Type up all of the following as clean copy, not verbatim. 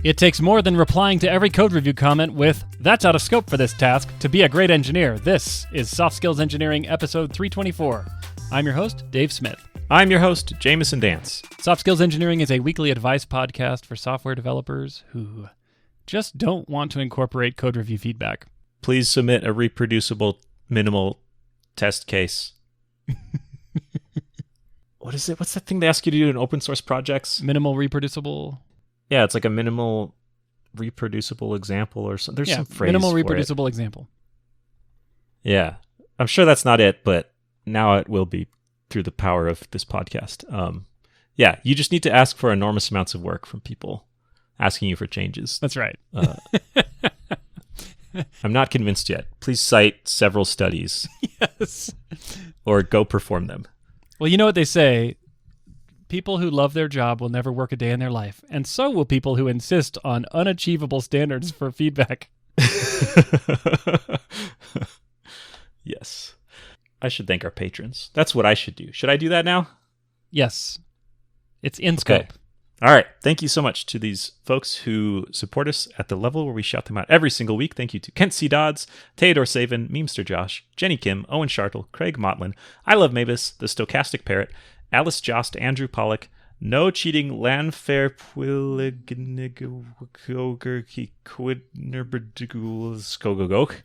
It takes more than replying to every code review comment with, "That's out of scope for this task," to be a great engineer. This is Soft Skills Engineering, episode 324. I'm your host, Dave Smith. I'm your host, Jamison Dance. Soft Skills Engineering is a weekly advice podcast for software developers who just don't want to incorporate code review feedback. Please submit a reproducible minimal test case. What is it? What's that thing they ask you to do in open source projects? Minimal reproducible. Yeah, it's like a minimal reproducible example or something. There's some phrase minimal for reproducible example. Yeah. I'm sure that's not it, but now it will be through the power of this podcast. Yeah, you just need to ask for enormous amounts of work from people asking you for changes. That's right. I'm not convinced yet. Please cite several studies. Yes. Or go perform them. Well, you know what they say, people who love their job will never work a day in their life, and so will people who insist on unachievable standards for feedback. Yes. I should thank our patrons. That's what I should do. Should I do that now? Yes. It's in scope. Okay. All right. Thank you so much to these folks who support us at the level where we shout them out every single week. Thank you to Kent C. Dodds, Theodore Savin, Memester Josh, Jenny Kim, Owen Shartle, Craig Motlin, I Love Mavis, The Stochastic Parrot, Alice Jost, Andrew Pollock, No Cheating, Lanfair, Skogogok.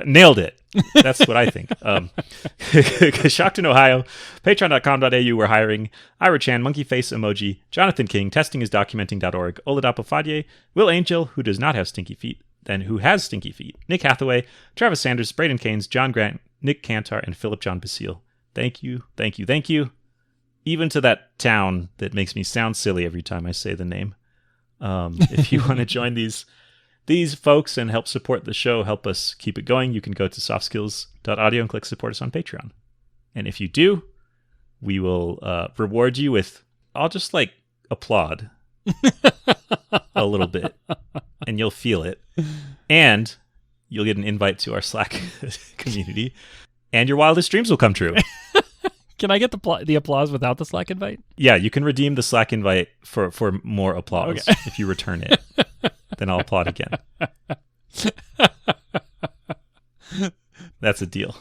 Nailed it. That's what I think. Coshocton, Ohio, patreon.com.au, we're hiring. Ira Chan, Monkey Face Emoji, Jonathan King, testingisdocumenting.org, Oladapo Fadye, Will Angel, who does not have stinky feet, then who has stinky feet, Nick Hathaway, Travis Sanders, Braden Keynes, John Grant, Nick Cantar, and Philip John Basile. Thank you, thank you, thank you. Even to that town that makes me sound silly every time I say the name. If you want to join these folks and help support the show, help us keep it going, you can go to softskills.audio and click support us on Patreon. And if you do, we will reward you with, I'll just like applaud a little bit and you'll feel it. And you'll get an invite to our Slack community and your wildest dreams will come true. Can I get the applause without the Slack invite? Yeah, you can redeem the Slack invite for more applause if you return it. Then I'll applaud again. That's a deal.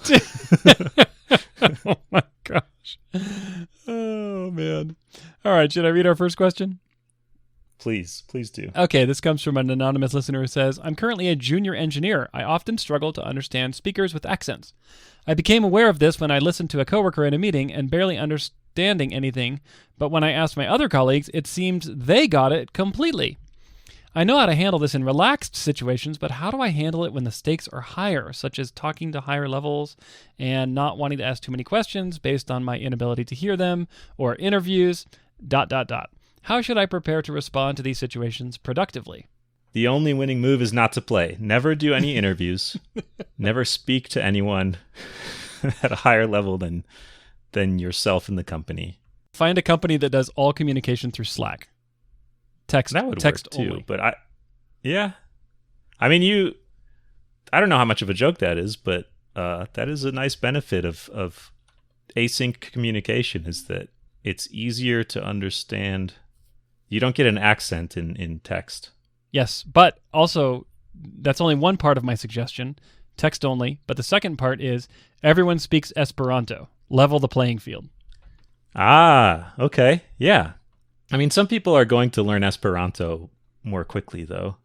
Oh my gosh. Oh man. All right, should I read our first question? Please do. Okay, this comes from an anonymous listener who says, I'm currently a junior engineer. I often struggle to understand speakers with accents. I became aware of this when I listened to a coworker in a meeting and barely understanding anything, but when I asked my other colleagues, it seemed they got it completely. I know how to handle this in relaxed situations, but how do I handle it when the stakes are higher, such as talking to higher levels and not wanting to ask too many questions based on my inability to hear them, or interviews, ... How should I prepare to respond to these situations productively? The only winning move is not to play. Never do any interviews. Never speak to anyone at a higher level than yourself in the company. Find a company that does all communication through Slack. Text work too, only. But I mean, I don't know how much of a joke that is, but that is a nice benefit of async communication, is that it's easier to understand. You don't get an accent in text. Yes, but also that's only one part of my suggestion, text only. But the second part is everyone speaks Esperanto. Level the playing field. Ah, okay. Yeah. I mean, some people are going to learn Esperanto more quickly, though.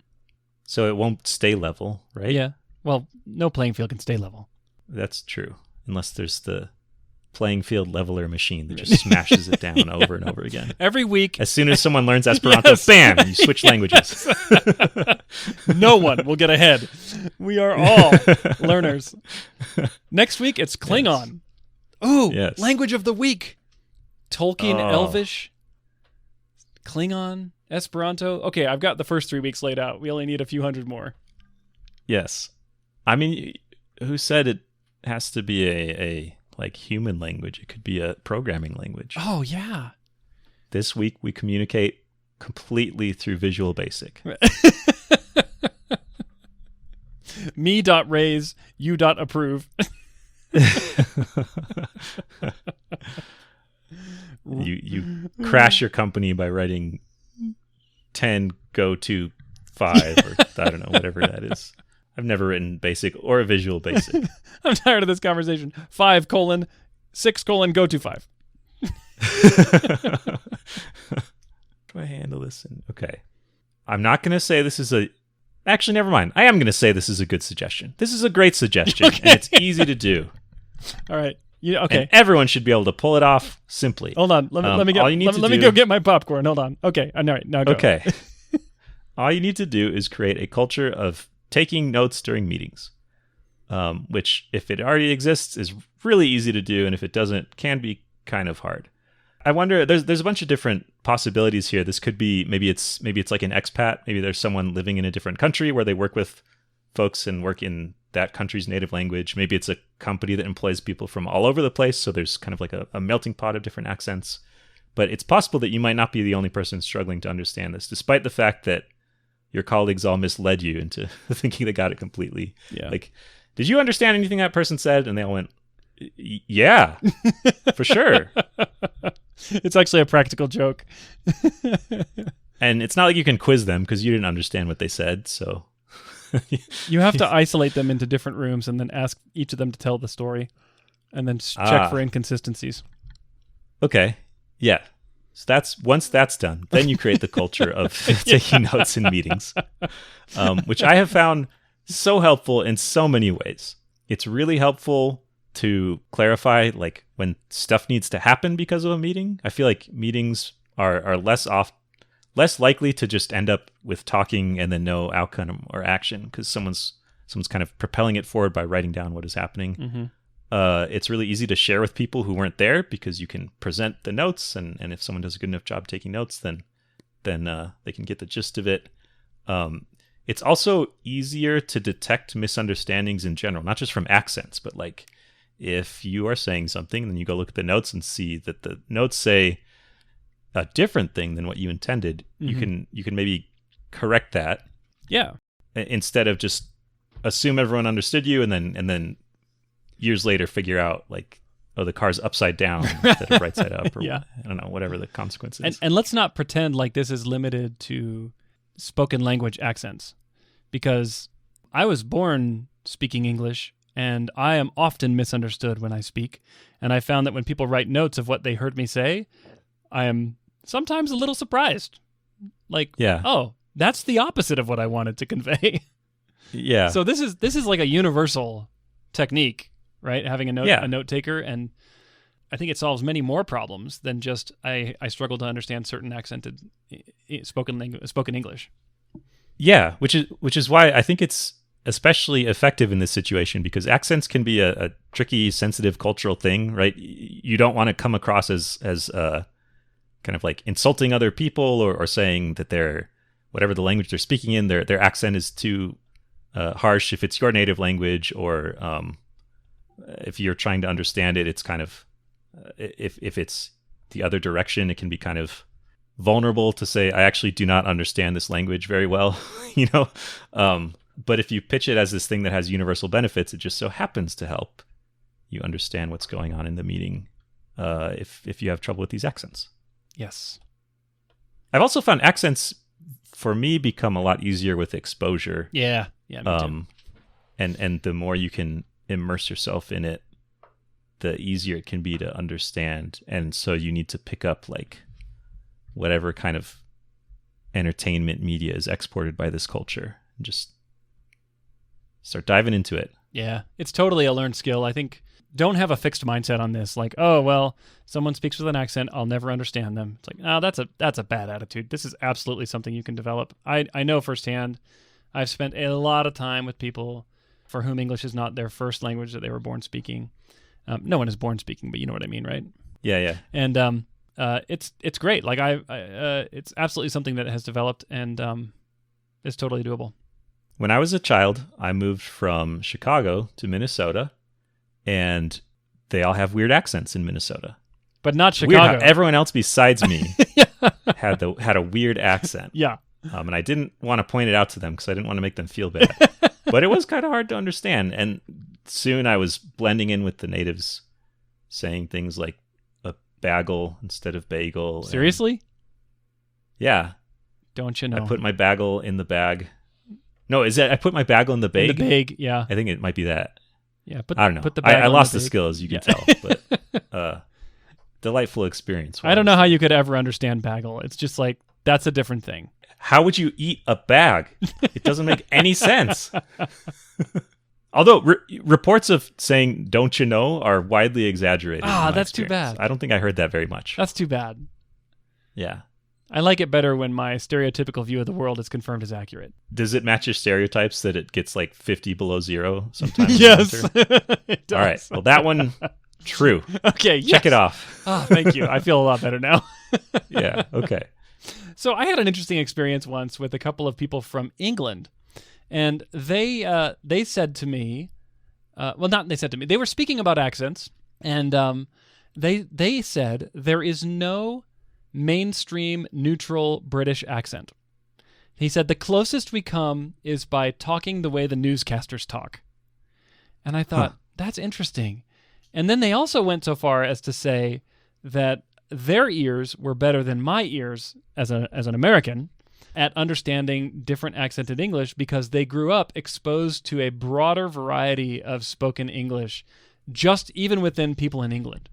So it won't stay level, right? Yeah. Well, no playing field can stay level. That's true. Unless there's the playing field leveler machine that just smashes it down over and over again. Every week. As soon as someone learns Esperanto, bam, you switch languages. No one will get ahead. We are all learners. Next week, it's Klingon. Yes. Ooh, yes. Language of the week. Tolkien, Elvish, Klingon, Esperanto. Okay, I've got the first 3 weeks laid out. We only need a few hundred more. Yes. I mean, who said it has to be a like human language? It could be a programming language. Oh, yeah. This week we communicate completely through Visual Basic. Me.raise, you.approve. You crash your company by writing 10 go to 5 or I don't know, whatever that is. I've never written basic or visual basic. I'm tired of this conversation. 5:6: go to 5. Do I handle this? Okay. I'm not going to say this is actually, never mind. I am going to say this is a good suggestion. This is a great suggestion, and it's easy to do. All right. Okay. And everyone should be able to pull it off simply. Hold on. Let me go get my popcorn. Hold on. Okay. All right. Now go. Okay. All you need to do is create a culture of taking notes during meetings, which, if it already exists, is really easy to do, and if it doesn't, can be kind of hard. I wonder. There's a bunch of different possibilities here. This could be maybe it's like an expat. Maybe there's someone living in a different country where they work with folks and work in that country's native language. Maybe it's a company that employs people from all over the place, so there's kind of like a melting pot of different accents. But it's possible that you might not be the only person struggling to understand this, despite the fact that your colleagues all misled you into thinking they got it completely. Yeah. Like, did you understand anything that person said? And they all went, yeah, for sure. It's actually a practical joke. And it's not like you can quiz them because you didn't understand what they said. So you have to isolate them into different rooms and then ask each of them to tell the story and then check for inconsistencies. Okay. Yeah. So once that's done, then you create the culture of taking notes in meetings, which I have found so helpful in so many ways. It's really helpful to clarify like when stuff needs to happen because of a meeting. I feel like meetings are less likely to just end up with talking and then no outcome or action because someone's kind of propelling it forward by writing down what is happening. Mm-hmm. It's really easy to share with people who weren't there because you can present the notes, and if someone does a good enough job taking notes, then they can get the gist of it. It's also easier to detect misunderstandings in general, not just from accents, but like if you are saying something and then you go look at the notes and see that the notes say a different thing than what you intended, mm-hmm. you can maybe correct that. Yeah. Instead of just assume everyone understood you and then years later figure out like, oh, the car's upside down instead of right side up, or yeah. I don't know, whatever the consequence is. And let's not pretend like this is limited to spoken language accents, because I was born speaking English and I am often misunderstood when I speak. And I found that when people write notes of what they heard me say, I am sometimes a little surprised. Like, oh, that's the opposite of what I wanted to convey. Yeah. So this is like a universal technique, right? Having a note taker, and I think it solves many more problems than just I struggle to understand certain accented spoken English. Yeah, which is why I think it's especially effective in this situation, because accents can be a tricky, sensitive cultural thing, right? You don't want to come across as kind of like insulting other people or saying that they're whatever the language they're speaking in, their accent is too harsh if it's your native language, or if you're trying to understand it, it's kind of if it's the other direction, it can be kind of vulnerable to say, I actually do not understand this language very well, you know. But if you pitch it as this thing that has universal benefits, it just so happens to help you understand what's going on in the meeting. If you have trouble with these accents. Yes. I've also found accents for me become a lot easier with exposure. Yeah. Yeah. Me too. And the more you can immerse yourself in it, the easier it can be to understand. And so you need to pick up like whatever kind of entertainment media is exported by this culture and just start diving into it. Yeah. It's totally a learned skill. I think don't have a fixed mindset on this. Like, oh, well, someone speaks with an accent, I'll never understand them. It's like, no, that's a bad attitude. This is absolutely something you can develop. I know firsthand. I've spent a lot of time with people for whom English is not their first language that they were born speaking. No one is born speaking, but you know what I mean, right? Yeah, yeah. And it's great. Like it's absolutely something that has developed, and it's totally doable. When I was a child, I moved from Chicago to Minnesota, and they all have weird accents in Minnesota. But not Chicago. Weird how everyone else besides me had a weird accent. Yeah. And I didn't want to point it out to them because I didn't want to make them feel bad. But it was kind of hard to understand. And soon I was blending in with the natives, saying things like a bagel instead of bagel. Seriously? Yeah. Don't you know? I put my bagel in the bag. No, is that I put my bagel in the bag? In the bag, yeah. I think it might be that. Yeah, I don't know. Put the bagel I in lost the the bag. skill, as you can tell. But delightful experience. I don't know how you could ever understand bagel. It's just like, that's a different thing. How would you eat a bag? It doesn't make any sense. Although reports of saying "don't you know" are widely exaggerated. That's too bad. I don't think I heard that very much. That's too bad. Yeah. I like it better when my stereotypical view of the world is confirmed as accurate. Does it match your stereotypes that it gets like 50 below zero sometimes? Yes. It does. All right. Well, that one, true. Okay. Check it off. Oh, thank you. I feel a lot better now. Yeah. Okay. So I had an interesting experience once with a couple of people from England, and they said to me, they were speaking about accents, and they said there is no mainstream neutral British accent. He said the closest we come is by talking the way the newscasters talk. And I thought, that's interesting. And then they also went so far as to say that their ears were better than my ears as an American at understanding different accented English because they grew up exposed to a broader variety of spoken English, just even within people in England.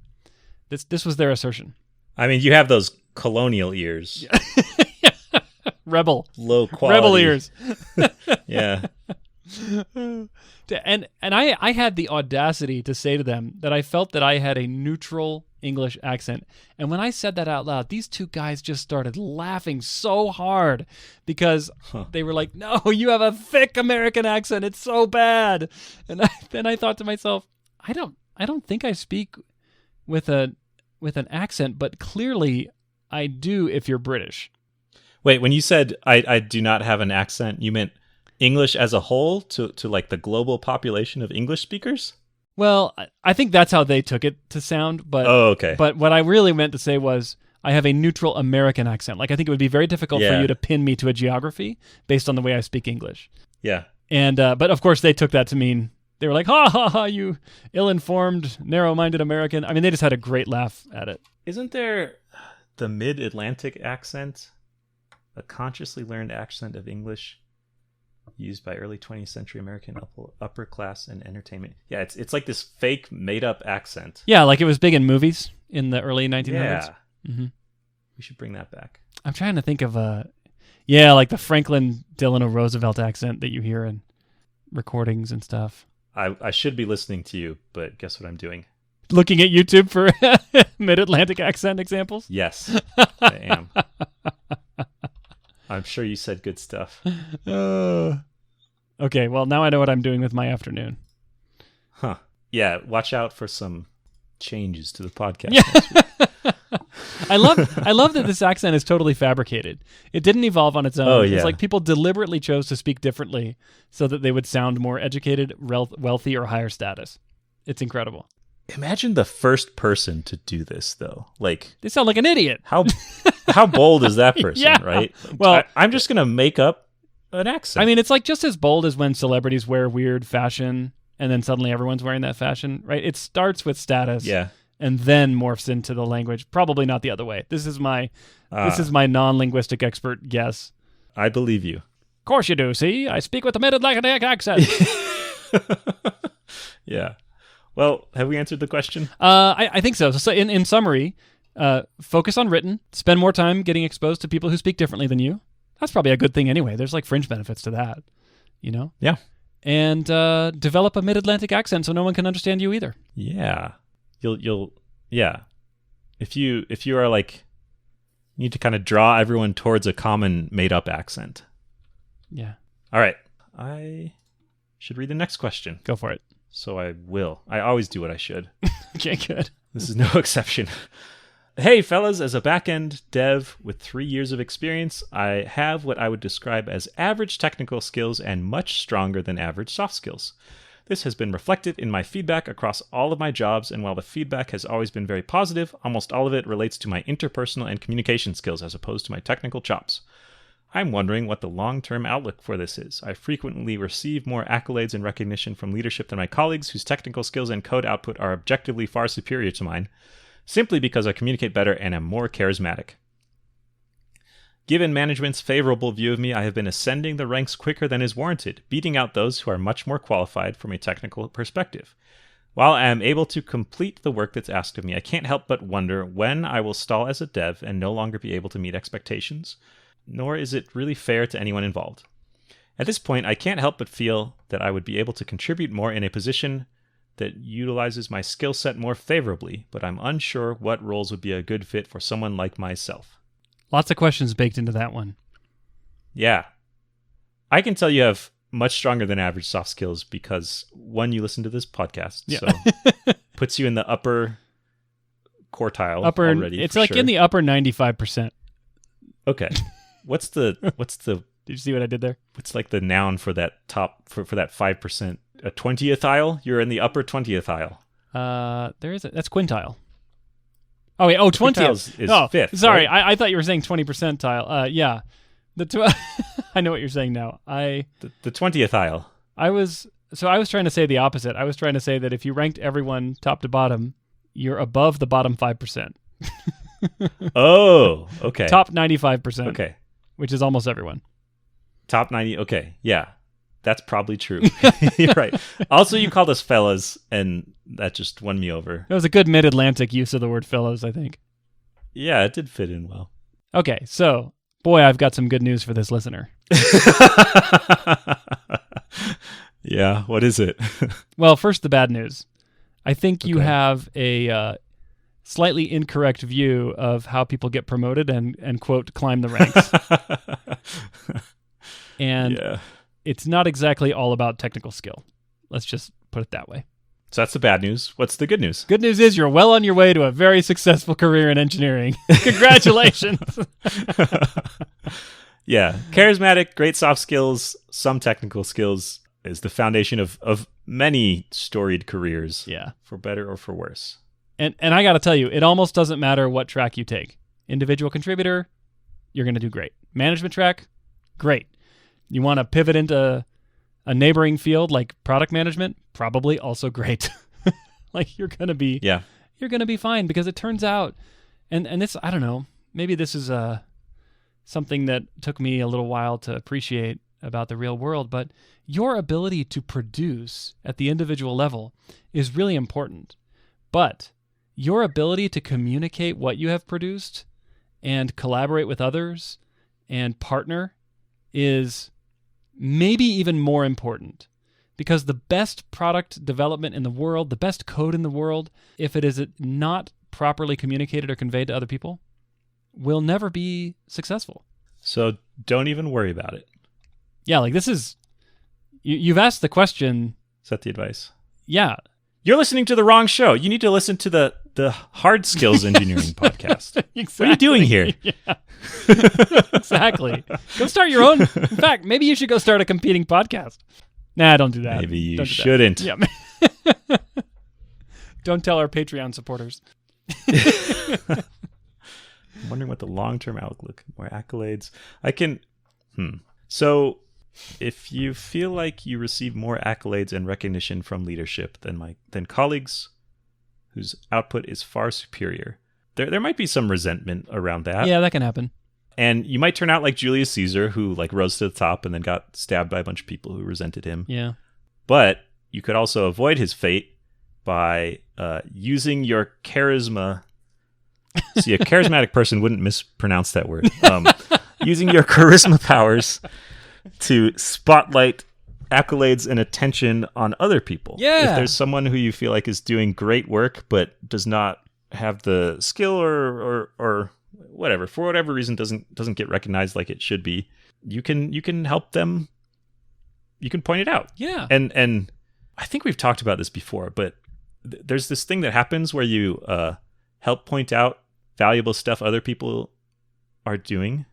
This was their assertion. I mean, you have those colonial ears. Rebel. Low quality. Rebel ears. Yeah. And I had the audacity to say to them that I felt that I had a neutral English accent. And when I said that out loud, these two guys just started laughing so hard because they were like, no, you have a thick American accent. It's so bad. And then I thought to myself, I don't think I speak with an accent, but clearly I do if you're British. Wait, when you said I do not have an accent, you meant English as a whole to like the global population of English speakers? Well, I think that's how they took it to sound, but okay. But what I really meant to say was I have a neutral American accent. Like I think it would be very difficult for you to pin me to a geography based on the way I speak English. Yeah. And but of course they took that to mean they were like, ha ha ha, you ill-informed, narrow-minded American. I mean, they just had a great laugh at it. Isn't there the mid-Atlantic accent, a consciously learned accent of English used by early 20th century American upper class and entertainment? Yeah, it's like this fake made-up accent. Yeah, like it was big in movies in the early 1900s. Yeah. Mm-hmm. We should bring that back. I'm trying to think of like the Franklin Delano Roosevelt accent that you hear in recordings and stuff. I should be listening to you, but guess what I'm doing? Looking at YouTube for mid-Atlantic accent examples? Yes, I am. I'm sure you said good stuff. Okay, well, now I know what I'm doing with my afternoon. Huh. Yeah, watch out for some changes to the podcast next week. I love that this accent is totally fabricated. It didn't evolve on its own. Oh, yeah. It's like people deliberately chose to speak differently so that they would sound more educated, wealthy, or higher status. It's incredible. Imagine the first person to do this, though. Like, they sound like an idiot. How bold is that person, Yeah. right? Well, I'm just going to make up an accent. I mean, it's like just as bold as when celebrities wear weird fashion and then suddenly everyone's wearing that fashion, right? It starts with status. Yeah. And then morphs into the language. Probably not the other way. This is my non-linguistic expert guess. I believe you. Of course you do. See, I speak with a mid-Atlantic accent. Yeah. Well, have we answered the question? I think so. So in summary, focus on written. Spend more time getting exposed to people who speak differently than you. That's probably a good thing anyway. There's like fringe benefits to that, you know? Yeah. And develop a mid-Atlantic accent so no one can understand you either. Yeah. You'll if you are like, you need to kind of draw everyone towards a common made up accent. Yeah. All right. I should read the next question. Go for it. So I will. I always do what I should. Okay, good. This is no exception. Hey fellas, as a backend dev with 3 years of experience, I have what I would describe as average technical skills and much stronger than average soft skills. This has been reflected in my feedback across all of my jobs, and while the feedback has always been very positive, almost all of it relates to my interpersonal and communication skills as opposed to my technical chops. I'm wondering what the long-term outlook for this is. I frequently receive more accolades and recognition from leadership than my colleagues whose technical skills and code output are objectively far superior to mine, simply because I communicate better and am more charismatic. Given management's favorable view of me, I have been ascending the ranks quicker than is warranted, beating out those who are much more qualified from a technical perspective. While I am able to complete the work that's asked of me, I can't help but wonder when I will stall as a dev and no longer be able to meet expectations, nor is it really fair to anyone involved. At this point, I can't help but feel that I would be able to contribute more in a position that utilizes my skill set more favorably, but I'm unsure what roles would be a good fit for someone like myself. Lots of questions baked into that one. Yeah. I can tell you have much stronger than average soft skills because, one, you listen to this podcast, so puts you in the upper quartile already. It's like in the upper 95%. Okay. What's the Did you see what I did there? What's like the noun for that top for that 5%? A 20th-ile? You're in the upper 20th-ile. That's quintile. Oh wait, 20th is fifth. Sorry, right? I thought you were saying 20 percentile. Yeah. I know what you're saying now. The 20th-ile. I was trying to say the opposite. I was trying to say that if you ranked everyone top to bottom, you're above the bottom 5%. Oh, okay. Top 95%. Okay. Which is almost everyone. Top 90. Okay. Yeah. That's probably true. You're right. Also, you called us fellas, and that just won me over. That was a good mid-Atlantic use of the word fellows, I think. Yeah, it did fit in well. Okay, so, boy, I've got some good news for this listener. Yeah, what is it? Well, first, the bad news. I think you have a slightly incorrect view of how people get promoted and quote, climb the ranks. And it's not exactly all about technical skill. Let's just put it that way. So that's the bad news. What's the good news? Good news is you're well on your way to a very successful career in engineering. Congratulations. Yeah. Charismatic, great soft skills, some technical skills is the foundation of many storied careers. Yeah. For better or for worse. And I got to tell you, it almost doesn't matter what track you take. Individual contributor, you're going to do great. Management track, great. You want to pivot into a neighboring field like product management, probably also great. Like you're going to be fine because it turns out, and this, I don't know, maybe this is something that took me a little while to appreciate about the real world, but your ability to produce at the individual level is really important. But your ability to communicate what you have produced and collaborate with others and partner is maybe even more important, because the best product development in the world, the best code in the world, if it is not properly communicated or conveyed to other people, will never be successful. So don't even worry about it. Yeah, like this is, you've asked the question. Is that the advice? Yeah. You're listening to the wrong show. You need to listen to the hard skills engineering podcast. Exactly. What are you doing here? Yeah. Exactly. Go start your own. In fact, maybe you should go start a competing podcast. Nah, don't do that. Maybe you shouldn't. Yeah. Don't tell our Patreon supporters. I'm wondering what the long-term outlook, more accolades. So if you feel like you receive more accolades and recognition from leadership than colleagues whose output is far superior, there might be some resentment around that. Yeah, that can happen. And you might turn out like Julius Caesar, who like rose to the top and then got stabbed by a bunch of people who resented him. Yeah. But you could also avoid his fate by using your charisma. See, a charismatic person wouldn't mispronounce that word. Using your charisma powers to spotlight accolades and attention on other people. Yeah. If there's someone who you feel like is doing great work but does not have the skill or whatever, for whatever reason doesn't get recognized like it should be, you can help them. You can point it out. Yeah. And I think we've talked about this before, but there's this thing that happens where you help point out valuable stuff other people are doing,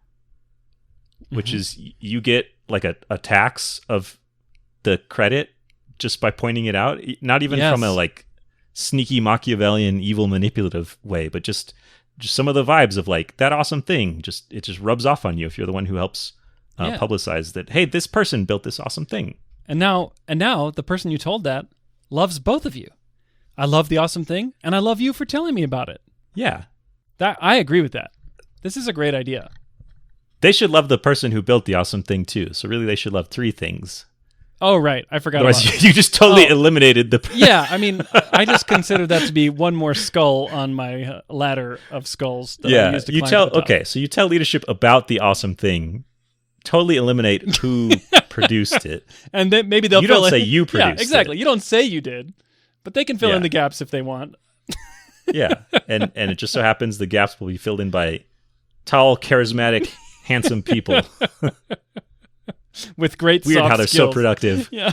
which is you get like a tax of the credit just by pointing it out, not even from a like sneaky Machiavellian evil manipulative way, but just some of the vibes of like that awesome thing, it just rubs off on you if you're the one who helps publicize that, hey, this person built this awesome thing. And now the person you told that loves both of you. I love the awesome thing, and I love you for telling me about it. Yeah. I agree with that. This is a great idea. they should love the person who built the awesome thing too. So really, they should love 3 things. Oh, right. I forgot Otherwise, about you just totally eliminated the... Yeah, I mean, I just consider that to be one more skull on my ladder of skulls that I use to climb to the top. Okay, so you tell leadership about the awesome thing, totally eliminate who produced it. And then maybe they'll You fill don't say in. you produced Yeah, exactly. it. You don't say you did, but they can fill in the gaps if they want. Yeah, and it just so happens the gaps will be filled in by tall, charismatic, handsome people. With great Weird soft how they're skills. so productive. Yeah.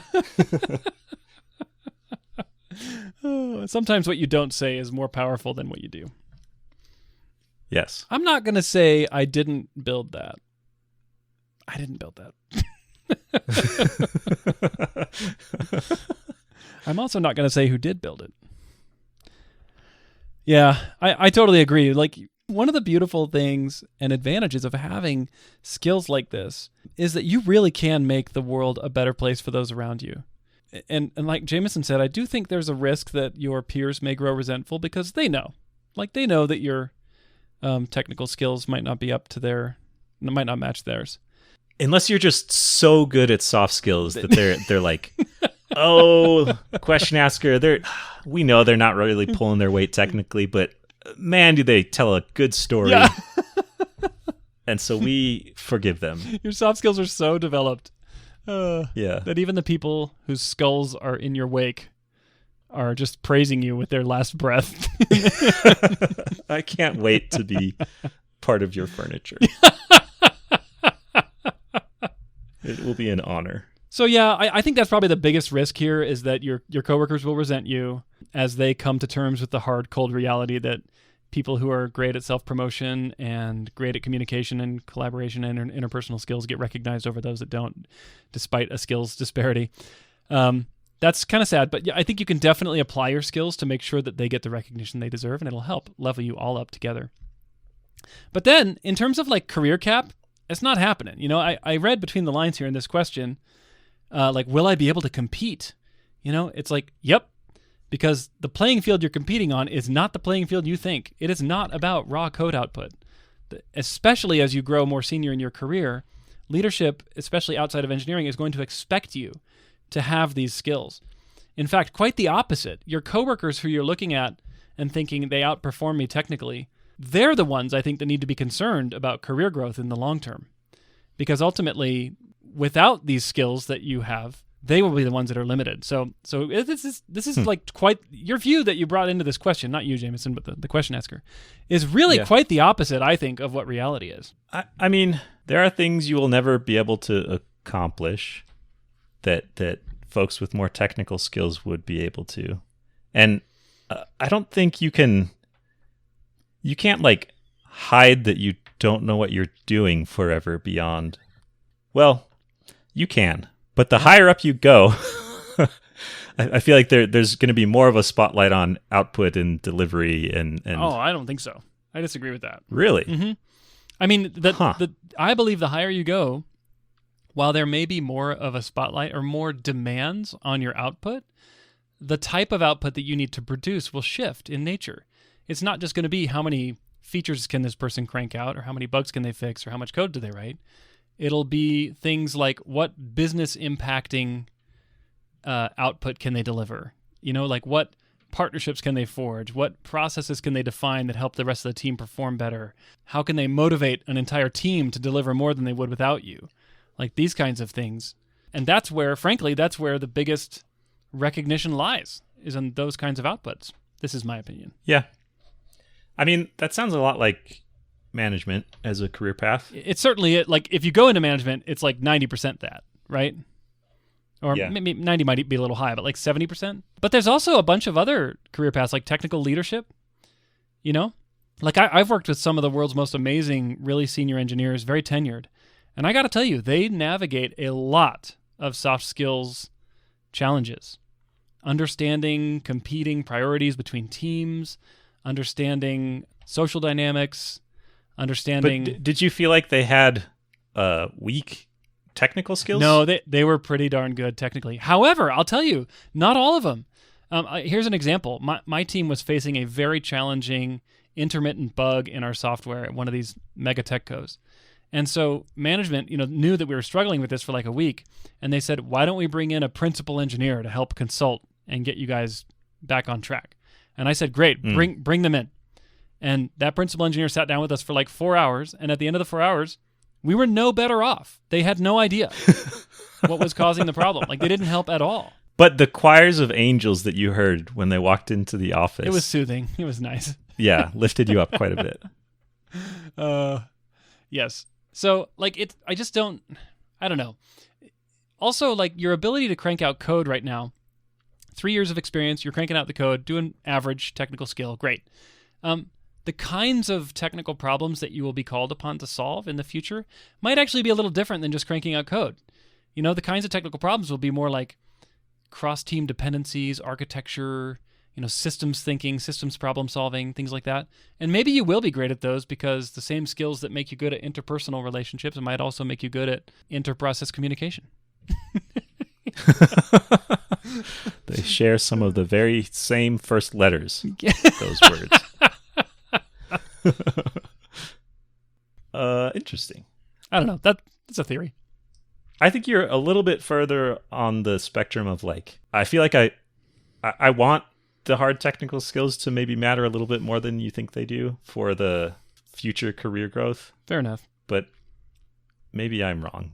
Sometimes what you don't say is more powerful than what you do. Yes. I'm not going to say I didn't build that. I didn't build that. I'm also not going to say who did build it. Yeah, I totally agree. Like, one of the beautiful things and advantages of having skills like this is that you really can make the world a better place for those around you. And like Jamison said, I do think there's a risk that your peers may grow resentful because they know. Like, they know that your technical skills might not be might not match theirs. Unless you're just so good at soft skills that they're like, oh, question asker, we know they're not really pulling their weight technically, but man, do they tell a good story. Yeah. And so we forgive them. Your soft skills are so developed that even the people whose skulls are in your wake are just praising you with their last breath. I can't wait to be part of your furniture. It will be an honor. So yeah, I think that's probably the biggest risk here is that your coworkers will resent you as they come to terms with the hard, cold reality that people who are great at self-promotion and great at communication and collaboration and interpersonal skills get recognized over those that don't, despite a skills disparity. That's kind of sad, but yeah, I think you can definitely apply your skills to make sure that they get the recognition they deserve, and it'll help level you all up together. But then, in terms of like career cap, it's not happening. You know, I read between the lines here in this question, like, will I be able to compete? You know, it's like, yep, because the playing field you're competing on is not the playing field you think. It is not about raw code output. Especially as you grow more senior in your career, leadership, especially outside of engineering, is going to expect you to have these skills. In fact, quite the opposite. Your coworkers who you're looking at and thinking they outperform me technically, they're the ones I think that need to be concerned about career growth in the long term. Because ultimately, without these skills that you have, they will be the ones that are limited. So this is like quite your view that you brought into this question, not you, Jamison, but the question asker, is really quite the opposite, I think, of what reality is. I mean, there are things you will never be able to accomplish that folks with more technical skills would be able to. And I don't think you can't like hide that you don't know what you're doing forever beyond. Well, you can, but the higher up you go, I feel like there's going to be more of a spotlight on output and delivery and. Oh, I don't think so. I disagree with that. Really? Mm-hmm. I mean, I believe the higher you go, while there may be more of a spotlight or more demands on your output, the type of output that you need to produce will shift in nature. It's not just going to be how many features can this person crank out or how many bugs can they fix or how much code do they write. It'll be things like what business impacting output can they deliver? You know, like what partnerships can they forge? What processes can they define that help the rest of the team perform better? How can they motivate an entire team to deliver more than they would without you? Like these kinds of things. And that's where the biggest recognition lies, is in those kinds of outputs. This is my opinion. Yeah. I mean, that sounds a lot like management as a career path. It's certainly, like, if you go into management, it's like 90% that, right? Or maybe 90 might be a little high, but like 70%. But there's also a bunch of other career paths, like technical leadership, you know? Like I've worked with some of the world's most amazing, really senior engineers, very tenured. And I got to tell you, they navigate a lot of soft skills challenges. Understanding competing priorities between teams, understanding social dynamics, understanding... But did you feel like they had weak technical skills? No, they were pretty darn good technically. However, I'll tell you, not all of them. Here's an example. My team was facing a very challenging intermittent bug in our software at one of these mega techcos. And so management, knew that we were struggling with this for like a week, and they said, "Why don't we bring in a principal engineer to help consult and get you guys back on track?" And I said, "Great, bring them in." And that principal engineer sat down with us for like 4 hours, and at the end of the 4 hours, we were no better off. They had no idea what was causing the problem. Like, they didn't help at all. But the choirs of angels that you heard when they walked into the office, it was soothing. It was nice. Yeah, lifted you up quite a bit. Yes. So, like, I don't know. Also, like, your ability to crank out code right now, 3 years of experience, you're cranking out the code, doing average technical skill, great. The kinds of technical problems that you will be called upon to solve in the future might actually be a little different than just cranking out code. The kinds of technical problems will be more like cross-team dependencies, architecture, systems thinking, systems problem solving, things like that. And maybe you will be great at those because the same skills that make you good at interpersonal relationships might also make you good at interprocess communication. They share some of the very same first letters, those words. Interesting. I don't know. That's a theory. I think you're a little bit further on the spectrum of like, I feel like I want the hard technical skills to maybe matter a little bit more than you think they do for the future career growth. Fair enough. But maybe I'm wrong.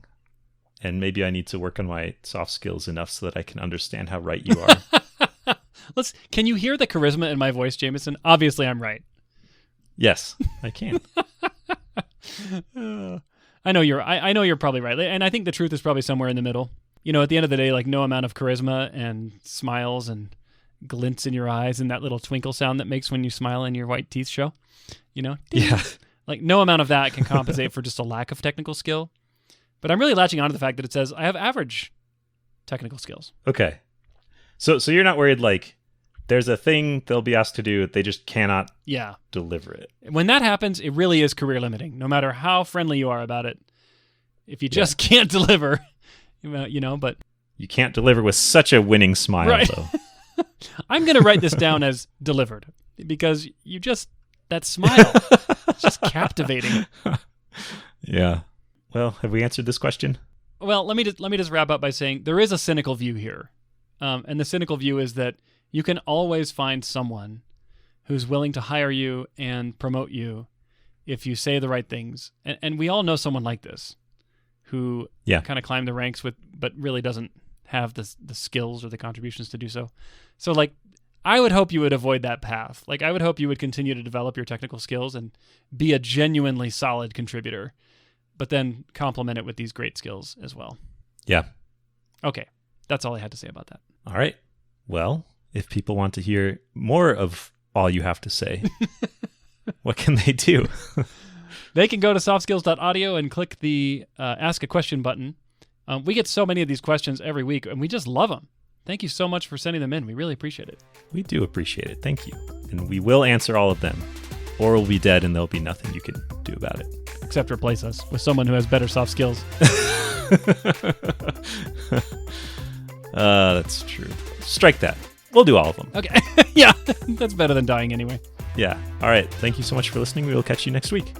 And maybe I need to work on my soft skills enough so that I can understand how right you are. Can you hear the charisma in my voice, Jamison? Obviously, I'm right. Yes, I can. I know you're probably right. And I think the truth is probably somewhere in the middle. At the end of the day, like, no amount of charisma and smiles and glints in your eyes and that little twinkle sound that makes when you smile and your white teeth show, Yeah. Like, no amount of that can compensate for just a lack of technical skill. But I'm really latching onto the fact that it says I have average technical skills. Okay. So you're not worried, like, there's a thing they'll be asked to do, they just cannot deliver it. When that happens, it really is career limiting, no matter how friendly you are about it. If you just can't deliver, but... You can't deliver with such a winning smile, right. though. I'm going to write this down as delivered, because that smile, it's just captivating. Yeah. Well, have we answered this question? Well, let me just wrap up by saying there is a cynical view here. And the cynical view is that you can always find someone who's willing to hire you and promote you if you say the right things. And we all know someone like this who kind of climbed the ranks but really doesn't have the skills or the contributions to do so. So, like, I would hope you would avoid that path. Like, I would hope you would continue to develop your technical skills and be a genuinely solid contributor, but then complement it with these great skills as well. Yeah. Okay. That's all I had to say about that. All right. Well, if people want to hear more of all you have to say, what can they do? They can go to softskills.audio and click the Ask a Question button. We get so many of these questions every week, and we just love them. Thank you so much for sending them in. We really appreciate it. We do appreciate it. Thank you. And we will answer all of them, or we'll be dead and there'll be nothing you can do about it. Except replace us with someone who has better soft skills. That's true. Strike that. We'll do all of them. Okay. Yeah, that's better than dying anyway. Yeah. All right. Thank you so much for listening. We will catch you next week.